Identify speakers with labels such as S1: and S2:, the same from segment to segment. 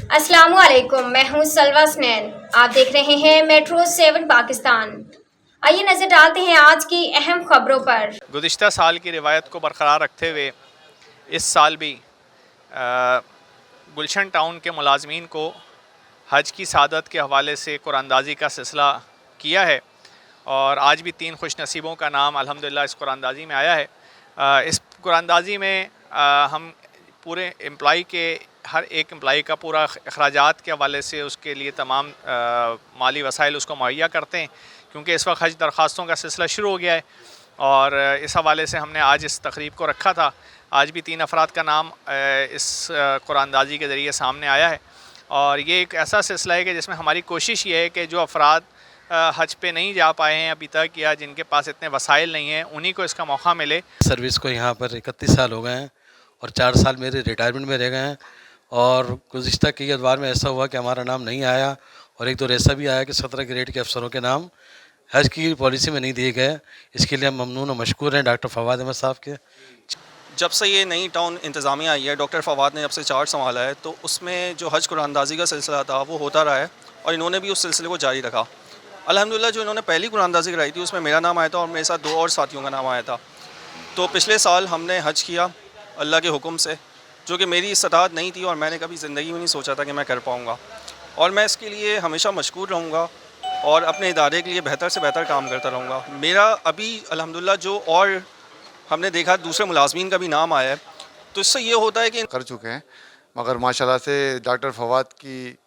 S1: अस्सलाम वालेकुम, मैं हूं सलवा स्नैन। आप देख रहे हैं मेट्रो 7 पाकिस्तान। आइए नजर डालते हैं आज की अहम खबरों पर।
S2: गुज़िश्ता साल की रिवायत को बरक़रार रखते हुए इस साल भी गुलशन टाउन के मुलाज़मीन को हज की सआदत के हवाले से कुरानंदाज़ी का सिलसिला किया है और आज भी 3 खुश नसीबों का नाम अल्हम्दुलिल्लाह इस कुरानंदाज़ी में आया है। इस कुरानंदाज़ी में हम पूरे एम्प्लॉई के हर एक एम्प्लॉई का पूरा अखराजात के हवाले से उसके लिए तमाम माली वसाइल उसको मुहैया करते हैं, क्योंकि इस वक्त हज दरख्वास्तों का सिलसिला शुरू हो गया है और इस हवाले से हमने आज इस तकरीब को रखा था। आज भी 3 अफराद का नाम इस कुरानंदाज़ी के ज़रिए सामने आया है और ये एक ऐसा सिलसिला है कि जिसमें हमारी कोशिश ये है कि जो अफराद हज पे नहीं जा पाए हैं अभी तक या जिनके पास इतने वसाइल नहीं हैं, उन्हीं को इसका मौका मिले।
S3: सर्विस को यहाँ पर 31 साल हो गए हैं और 4 साल मेरे रिटायरमेंट में रह गए हैं और गुज़िश्ता कई अदवार में ऐसा हुआ कि हमारा नाम नहीं आया और एक दो ऐसा भी आया कि 17 ग्रेड के अफसरों के नाम हज की पॉलिसी में नहीं दिए गए। इसके लिए हम ममनून और मशकूर हैं डॉक्टर फवाद अहमद साहब के।
S4: जब से ये नई टाउन इंतज़ामिया आई है, डॉक्टर फवाद ने जब से चार्ज संभाला है, तो उसमें जो हज कुरानंदाज़ी का सिलसिला था वो होता रहा है और इन्होंने भी उस सिलसिले को जारी रखा। अल्हम्दुलिल्लाह जो इन्होंने पहली कुरानंदाज़ी कराई थी उसमें मेरा नाम आया था और मेरे साथ 2 और साथियों का नाम आया था। तो पिछले साल हमने हज किया अल्लाह के हुक्म से, जो कि मेरी इस्तात नहीं थी और मैंने कभी ज़िंदगी में नहीं सोचा था कि मैं कर पाऊँगा, और मैं इसके लिए हमेशा मशकूर रहूँगा और अपने इदारे के लिए बेहतर से बेहतर काम करता रहूँगा। मेरा अभी अल्हम्दुलिल्लाह जो और हमने देखा दूसरे मुलाज़मीन का भी नाम आया है, तो इससे ये होता है कि
S5: कर चुके हैं, मगर माशाल्लाह से डॉक्टर फवाद की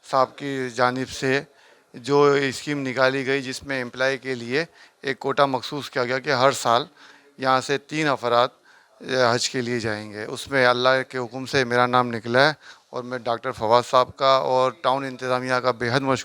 S5: साहब की जानिब से जो स्कीम निकाली गई जिसमें एम्प्लॉय के लिए एक कोटा मखसूस किया गया कि हर साल यहाँ से 3 अफराद हज के लिए जाएंगे, उसमें अल्लाह के हुक्म से मेरा नाम निकला है और मैं डॉक्टर फवाद साहब का और टाउन इंतज़ामिया का बेहद मशकूर